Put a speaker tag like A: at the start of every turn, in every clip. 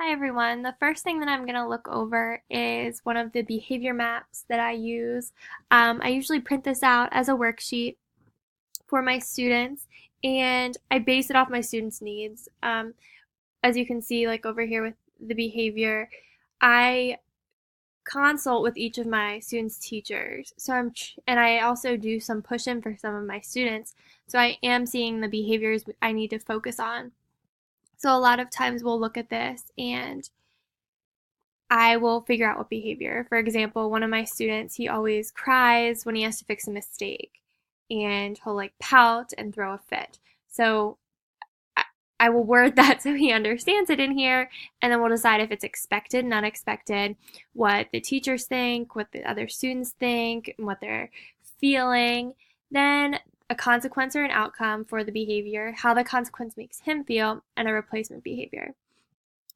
A: Hi everyone. The first thing that I'm going to look over is one of the behavior maps that I use. I usually print this out as a worksheet for my students and I base it off my students' needs. As you can see, like over here with the behavior, I consult with each of my students' teachers. And I also do some push-in for some of my students. So I am seeing the behaviors I need to focus on. So a lot of times we'll look at this and I will figure out what behavior. For example, one of my students, he always cries when he has to fix a mistake and he'll like pout and throw a fit. So I will word that so he understands it in here, and then we'll decide if it's expected and unexpected, what the teachers think, what the other students think, and what they're feeling. Then a consequence or an outcome for the behavior, how the consequence makes him feel, and a replacement behavior.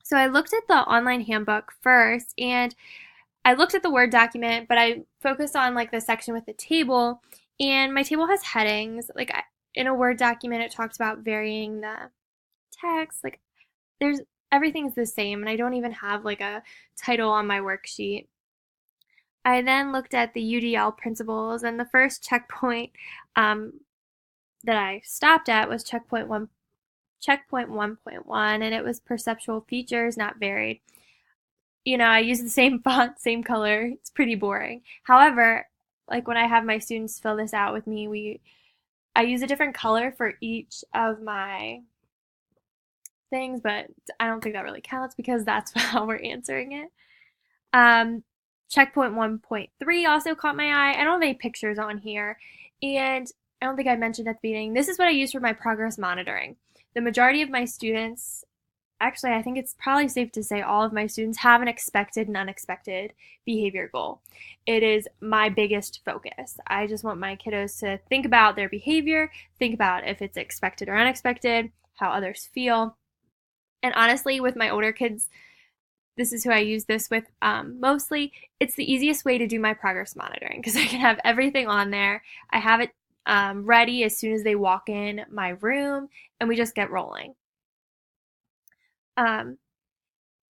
A: So I looked at the online handbook first and I looked at the Word document, but I focused on like the section with the table, and my table has headings. In a Word document, it talks about varying the text. Like there's everything's the same, and I don't even have like a title on my worksheet. I then looked at the UDL principles, and the first checkpoint that I stopped at was checkpoint 1.1, and it was perceptual features not varied. I use the same font, same color. It's pretty boring. However, like when I have my students fill this out with me, I use a different color for each of my things, but I don't think that really counts because that's how we're answering it. Um, Checkpoint 1.3 also caught my eye. I don't have any pictures on here, and I don't think I mentioned at the beginning, this is what I use for my progress monitoring. The majority of my students, actually, I think it's probably safe to say all of my students have an expected and unexpected behavior goal. It is my biggest focus. I just want my kiddos to think about their behavior, think about if it's expected or unexpected, how others feel. And honestly, with my older kids, this is who I use this with mostly. It's the easiest way to do my progress monitoring because I can have everything on there. I have it ready as soon as they walk in my room, and we just get rolling. Um,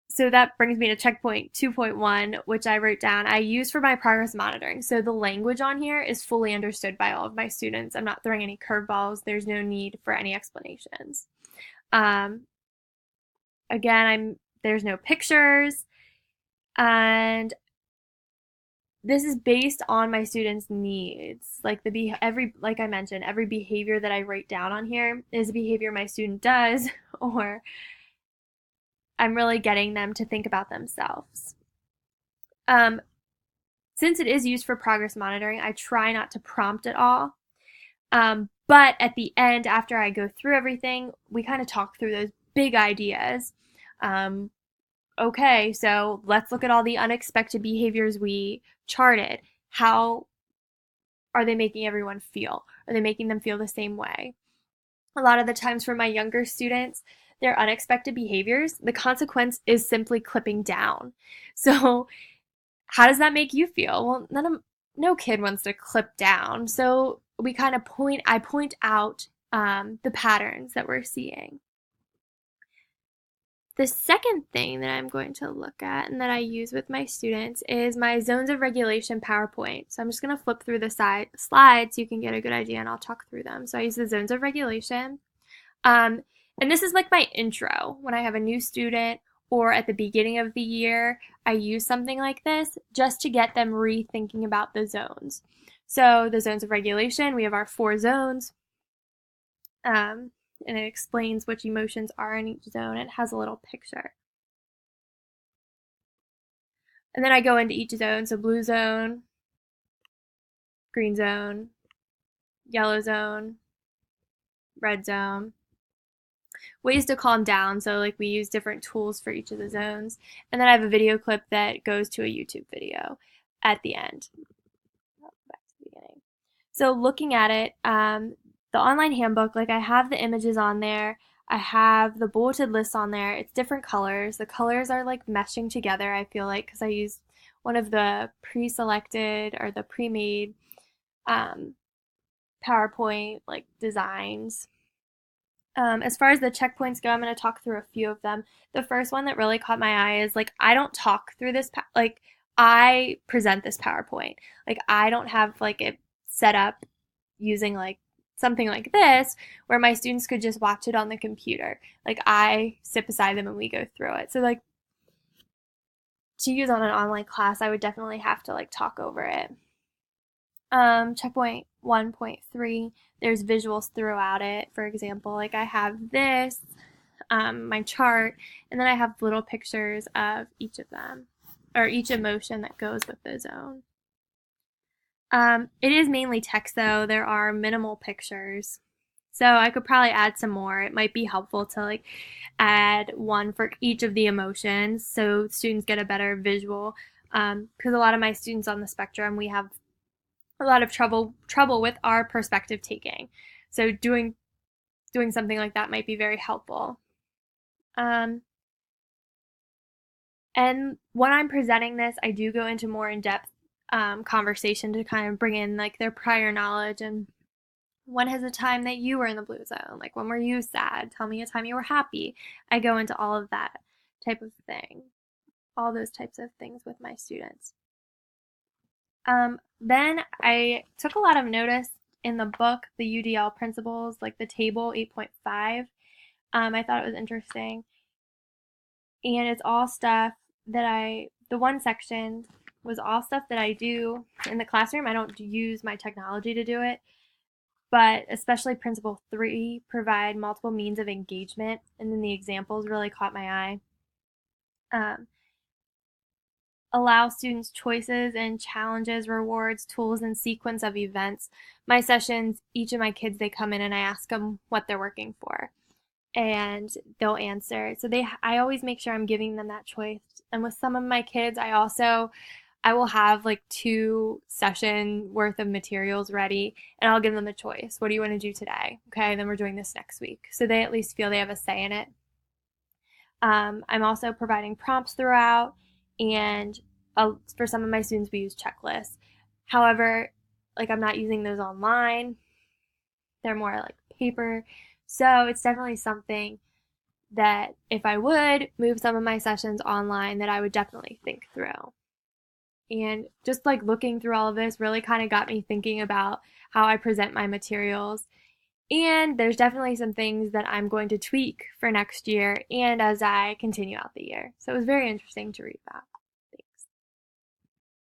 A: so that brings me to checkpoint 2.1, which I wrote down. I use for my progress monitoring. So the language on here is fully understood by all of my students. I'm not throwing any curveballs. There's no need for any explanations. Um, there's no pictures, and this is based on my students' needs. Like I mentioned, every behavior that I write down on here is a behavior my student does, or I'm really getting them to think about themselves. Um, since it is used for progress monitoring, I try not to prompt at all. But at the end, after I go through everything, we kind of talk through those big ideas. Um, okay, so let's look at all the unexpected behaviors we charted. How are they making everyone feel? Are they making them feel the same way? A lot of the times for my younger students, their unexpected behaviors, the consequence is simply clipping down. So how does that make you feel? Well, no kid wants to clip down. So I point out the patterns that we're seeing. The second thing that I'm going to look at and that I use with my students is my zones of regulation PowerPoint. So I'm just going to flip through the slides so you can get a good idea, and I'll talk through them. So I use the zones of regulation. And this is like my intro. When I have a new student or at the beginning of the year, I use something like this just to get them rethinking about the zones. So the zones of regulation, we have our 4 zones. And it explains which emotions are in each zone. It has a little picture. And then I go into each zone. So blue zone, green zone, yellow zone, red zone. Ways to calm down. So like we use different tools for each of the zones. And then I have a video clip that goes to a YouTube video at the end. Back to the beginning. So looking at it, the online handbook, like I have the images on there. I have the bulleted lists on there. It's different colors. The colors are like meshing together, I feel like, because I used one of the pre-selected or the pre-made PowerPoint like designs. As far as the checkpoints go, I'm going to talk through a few of them. The first one that really caught my eye is like, I don't talk through this, like, I present this PowerPoint. Like, I don't have like it set up using like something like this where my students could just watch it on the computer. Like, I sit beside them and we go through it. So, like, to use on an online class, I would definitely have to like talk over it. Checkpoint 1.3, there's visuals throughout it. For example, like I have this, my chart, and then I have little pictures of each of them, or each emotion that goes with the zone. It is mainly text though, there are minimal pictures. So I could probably add some more. It might be helpful to like add one for each of the emotions so students get a better visual. Because a lot of my students on the spectrum, we have a lot of trouble with our perspective taking. So doing something like that might be very helpful. Um, and when I'm presenting this, I do go into more in-depth conversation to kind of bring in like their prior knowledge and when has a time that you were in the blue zone? Like when were you sad? Tell me a time you were happy. I go into all of that type of thing, all those types of things with my students. Then I took a lot of notice in the book, the UDL principles, like the table 8.5. I thought it was interesting. And it's all stuff that the one section was all stuff that I do in the classroom. I don't use my technology to do it, but especially Principle 3, provide multiple means of engagement. And then the examples really caught my eye. Allow students choices and challenges, rewards, tools, and sequence of events. My sessions, each of my kids, they come in and I ask them what they're working for, and they'll answer. So I always make sure I'm giving them that choice. And with some of my kids, I will have like 2 session worth of materials ready, and I'll give them a choice. What do you want to do today? Okay, then we're doing this next week. So they at least feel they have a say in it. I'm also providing prompts throughout, and for some of my students, we use checklists. However, like I'm not using those online, they're more like paper. So it's definitely something that if I would move some of my sessions online, that I would definitely think through. And just like looking through all of this really kind of got me thinking about how I present my materials. And there's definitely some things that I'm going to tweak for next year and as I continue out the year. So it was very interesting to read that.